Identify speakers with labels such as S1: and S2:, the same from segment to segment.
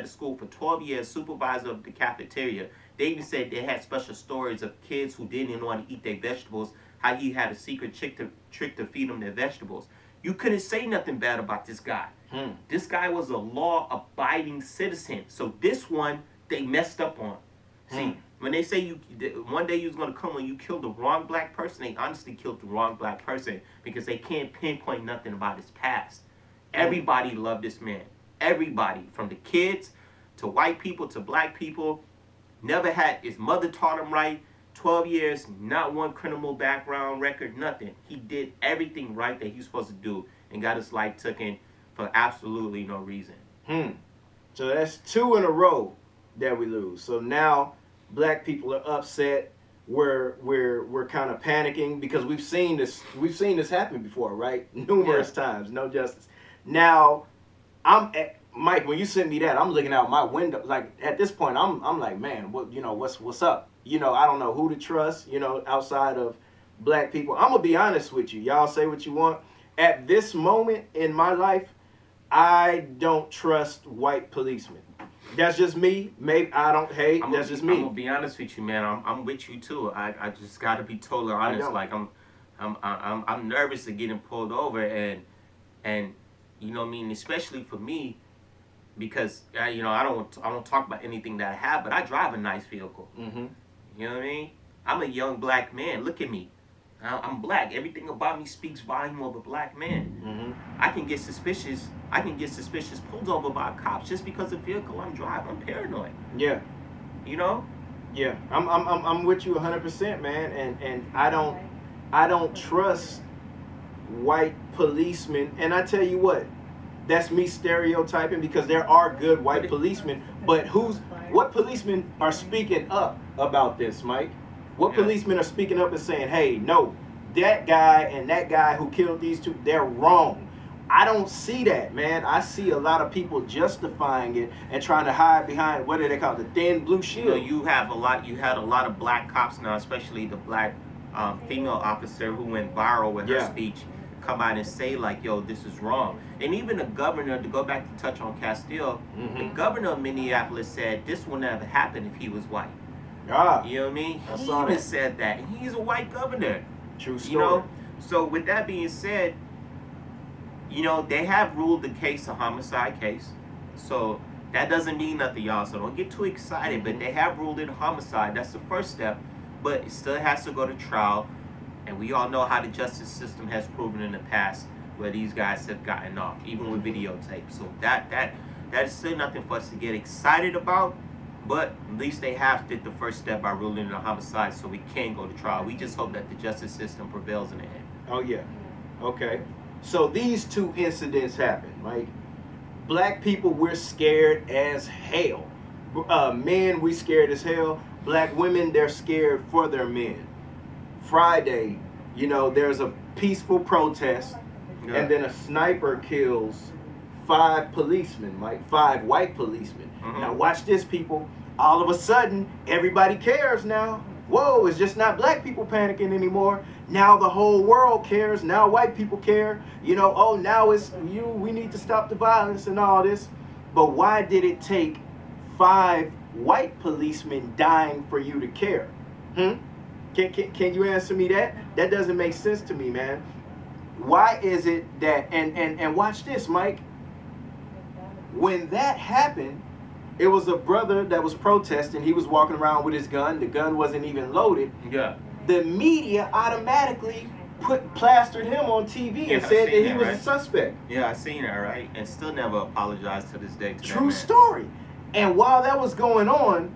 S1: at a school for 12 years, supervisor of the cafeteria. They even said they had special stories of kids who didn't want to eat their vegetables, how he had a secret trick to feed them their vegetables. You couldn't say nothing bad about this guy. This guy was a law-abiding citizen. So this one, they messed up on. See, when they say one day you was gonna come when you killed the wrong black person, they honestly killed the wrong black person because they can't pinpoint nothing about his past. Everybody loved this man. Everybody, from the kids to white people to black people, never had his mother taught him right. 12 years, not one criminal background record, nothing. He did everything right that he was supposed to do and got his life taken for absolutely no reason.
S2: So that's 2 in a row that we lose. So now black people are upset. We're kind of panicking because we've seen this happen before, right? Numerous times, no justice. Now, Mike, when you sent me that, I'm looking out my window. Like at this point, I'm like, man, what's up? I don't know who to trust. Outside of black people, I'm gonna be honest with you. Y'all say what you want. At this moment in my life, I don't trust white policemen. That's just me. Maybe I don't hate. That's just me.
S1: I'm gonna be honest with you, man. I'm with you too. I just gotta be totally honest. Like I'm nervous of getting pulled over and you know what I mean, especially for me, because I don't talk about anything that I have, but I drive a nice vehicle. You know what I mean? I'm a young black man. Look at me. I'm black. Everything about me speaks volume of a black man. I can get suspicious. Pulled over by cops just because of the vehicle I'm driving. I'm paranoid.
S2: Yeah. Yeah. I'm with you 100%, man. And I don't trust white policemen. And I tell you what, that's me stereotyping because there are good white policemen. But what policemen are speaking up about this, Mike? What policemen are speaking up and saying, hey, no, that guy and that guy who killed these two, they're wrong. I don't see that, man. I see a lot of people justifying it and trying to hide behind, what do they call it, the thin blue shield.
S1: You had a lot of black cops now, especially the black female officer who went viral with her speech, come out and say like, yo, this is wrong. And even the governor, to go back to touch on Castile, the governor of Minneapolis said this will never happen if he was white. You know what I mean? He even said that. And he's a white governor.
S2: True story.
S1: So with that being said, they have ruled the case a homicide case. So that doesn't mean nothing, y'all. So don't get too excited. But they have ruled it a homicide. That's the first step. But it still has to go to trial. And we all know how the justice system has proven in the past where these guys have gotten off, even with videotape. So that is still nothing for us to get excited about. But at least they have did the first step by ruling it a homicide, so we can go to trial. We just hope that the justice system prevails in the end.
S2: Oh, yeah. Okay. So these 2 incidents happened, right? Black people, we're scared as hell. Men, we scared as hell. Black women, they're scared for their men. Friday, there's a peaceful protest, and then a sniper kills 5 policemen, like 5 white policemen. Now watch this, people. All of a sudden, everybody cares now. Whoa, it's just not black people panicking anymore. Now the whole world cares. Now white people care. Now it's we need to stop the violence and all this. But why did it take 5 white policemen dying for you to care? Can you answer me that? That doesn't make sense to me, man. Why is it that, and watch this, Mike. When that happened, it was a brother that was protesting. He was walking around with his gun. The gun wasn't even loaded.
S1: Yeah.
S2: The media automatically plastered him on TV and said that he was a suspect.
S1: Yeah, I seen that, right? And still never apologized to this day.
S2: True story. And while that was going on,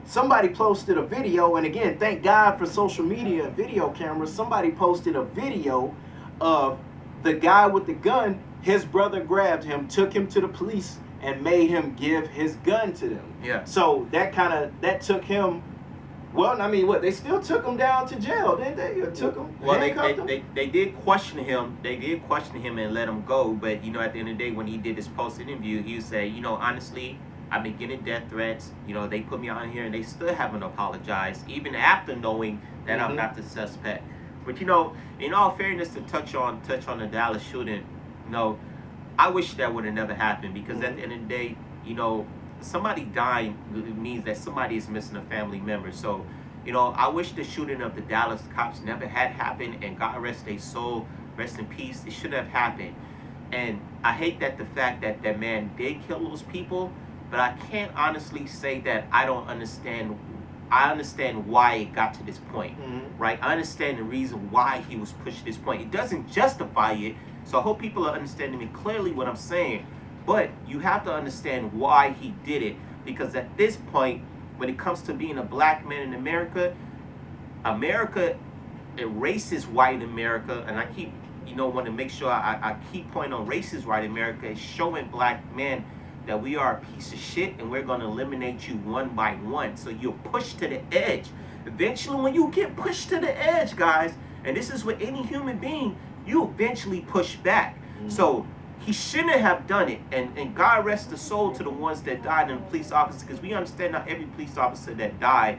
S2: somebody posted a video, and again, thank God for social media and video cameras. Somebody posted a video of the guy with the gun. His brother grabbed him, took him to the police, and made him give his gun to them.
S1: Yeah.
S2: So that took him. Well, I mean, what, they still took him down to jail, didn't they? Or took him.
S1: Well, they did question him. They did question him and let him go. But at the end of the day, when he did his post interview, he said, honestly, I've been getting death threats. They put me on here, and they still haven't apologized, even after knowing that I'm not the suspect. But in all fairness, to touch on the Dallas shooting, I wish that would have never happened, because at the end of the day, somebody dying means that somebody is missing a family member. So, I wish the shooting of the Dallas cops never had happened, and God rest their soul, rest in peace. It should have happened. And I hate that the fact that that man did kill those people, but I can't honestly say that I don't understand. I understand why it got to this point, right? I understand the reason why he was pushed to this point. It doesn't justify it, so I hope people are understanding me clearly what I'm saying. But you have to understand why he did it, because at this point, when it comes to being a black man in America, America erases white America, and I keep, want to make sure I keep pointing on racist white America, is showing black men that we are a piece of shit and we're going to eliminate you one by one. So you're pushed to the edge. Eventually, when you get pushed to the edge, guys, and this is with any human being, you eventually push back. So he shouldn't have done it. And God rest the soul to the ones that died in police officers, because we understand not every police officer that died,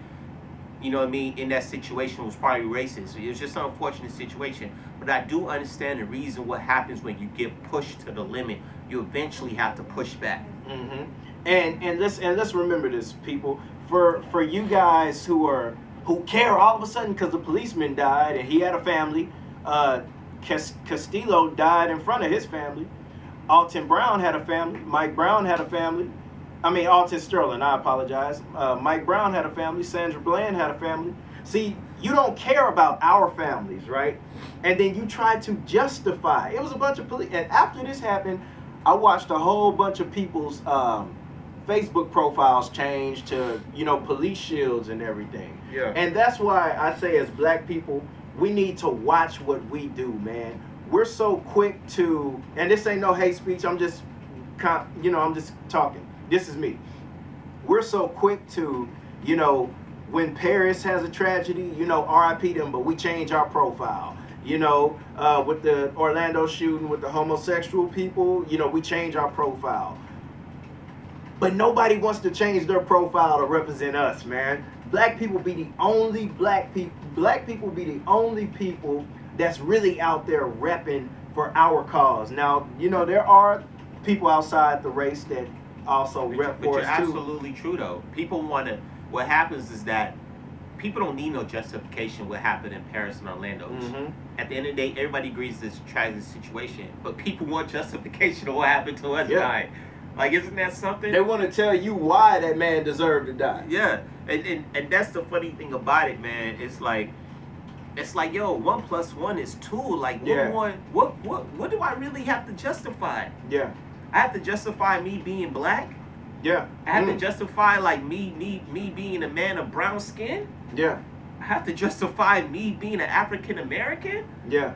S1: in that situation was probably racist. It was just an unfortunate situation. But I do understand the reason what happens when you get pushed to the limit. You eventually have to push back.
S2: And let's remember this, people. For you guys who care all of a sudden because the policeman died and he had a family. Castile died in front of his family. Alton Brown had a family. Mike Brown had a family. Alton Sterling, I apologize. Mike Brown had a family. Sandra Bland had a family. See, you don't care about our families, right? And then you try to justify. It was a bunch of police. And after this happened, I watched a whole bunch of people's Facebook profiles change to, police shields and everything.
S1: Yeah.
S2: And that's why I say, as black people, we need to watch what we do, man. We're so quick to, and this ain't no hate speech. I'm just talking. This is me. We're so quick to, when Paris has a tragedy, RIP them, but we change our profile. With the Orlando shooting with the homosexual people, we change our profile. But nobody wants to change their profile to represent us, man. Black people be the only black people be the only people that's really out there repping for our cause. Now, there are people outside the race that also rep for us too.
S1: Absolutely true, though. People what happens is that people don't need no justification what happened in Paris and Orlando. At the end of the day, everybody agrees this tragic situation, but people want justification of what happened to us dying. Like, isn't that something?
S2: They want to tell you why that man deserved to die.
S1: Yeah, and that's the funny thing about it, man. It's like, yo, 1 + 1 is 2. Like, what do I really have to justify?
S2: Yeah.
S1: I have to justify me being black?
S2: Yeah.
S1: I have to justify, like, me being a man of brown skin?
S2: Yeah.
S1: I have to justify me being an African American?
S2: Yeah.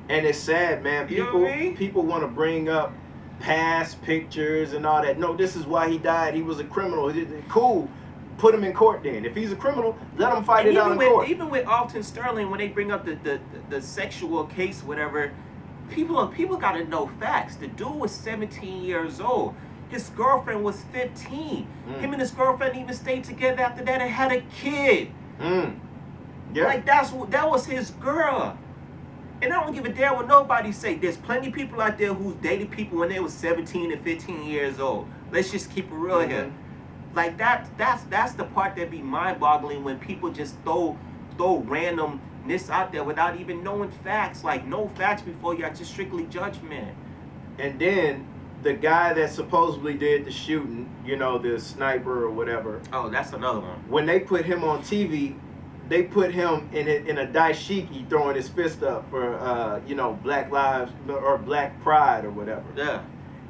S2: And it's sad, man. People want to bring up past pictures and all that. No, this is why he died. He was a criminal. Cool. Put him in court then. If he's a criminal, let him fight it out in court.
S1: Even with Alton Sterling, when they bring up the sexual case, whatever, people got to know facts. The dude was 17 years old. His girlfriend was 15. Him and his girlfriend even stayed together after that and had a kid.
S2: Yeah.
S1: Like, that was his girl. And I don't give a damn what nobody say. There's plenty of people out there who dated people when they were 17 and 15 years old. Let's just keep it real here. Like, that's the part that be mind-boggling, when people just throw randomness out there without even knowing facts. Like, no facts before you are just strictly judgment.
S2: And then the guy that supposedly did the shooting, the sniper or whatever.
S1: Oh, that's another one.
S2: When they put him on TV, they put him in a dashiki throwing his fist up for Black Lives or Black Pride or whatever.
S1: Yeah.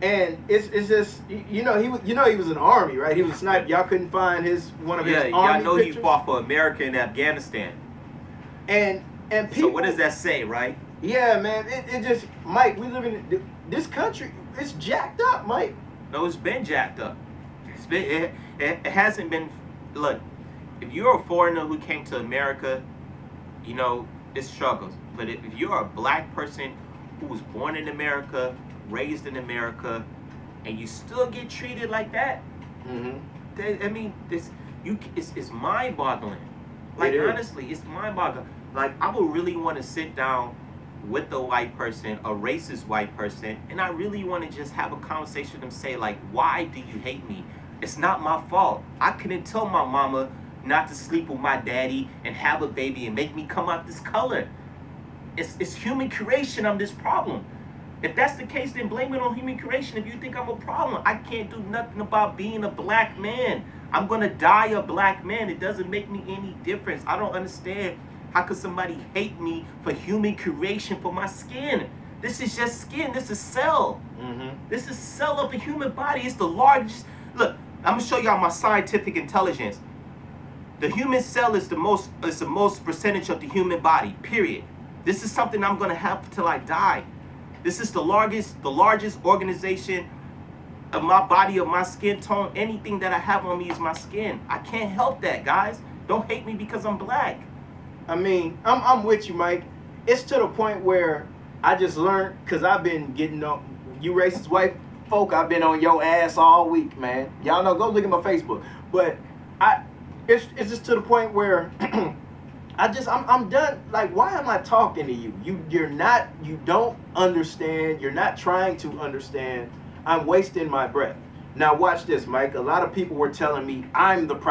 S2: And it's just he was in the army, right? He was a sniper. Y'all couldn't find one of his army
S1: y'all know
S2: pictures.
S1: He fought for America in Afghanistan.
S2: And people.
S1: So what does that say, right?
S2: Yeah, man. It just, Mike, we live in this country. It's jacked up, Mike.
S1: No, it's been jacked up. It hasn't been. Look, if you're a foreigner who came to America, it struggles. But if you're a black person who was born in America, raised in America, and you still get treated like that, it's mind-boggling. Like, honestly, it's mind-boggling. Like, I would really want to sit down with a white person, a racist white person, and I really want to just have a conversation with them, say, like, why do you hate me? It's not my fault. I couldn't tell my mama not to sleep with my daddy and have a baby and make me come out this color. It's human creation. I'm this problem. If that's the case, then blame it on human creation. If you think I'm a problem, I can't do nothing about being a black man. I'm gonna die a black man. It doesn't make me any difference. I don't understand how could somebody hate me for human creation for my skin. This is just skin. This is cell. This is cell of the human body. It's the largest. Look, I'm gonna show y'all my scientific intelligence. The human cell is the most percentage of the human body. Period. This is something I'm gonna have till I die. This is the largest organization of my body, of my skin tone. Anything that I have on me is my skin. I can't help that, guys. Don't hate me because I'm black.
S2: I mean, I'm with you, Mike. It's to the point where I just learned, because I've been getting on, you racist white folk, I've been on your ass all week, man. Y'all know, go look at my Facebook. But it's just to the point where I'm done. Like, why am I talking to you? You don't understand. You're not trying to understand. I'm wasting my breath. Now watch this, Mike. A lot of people were telling me I'm the problem.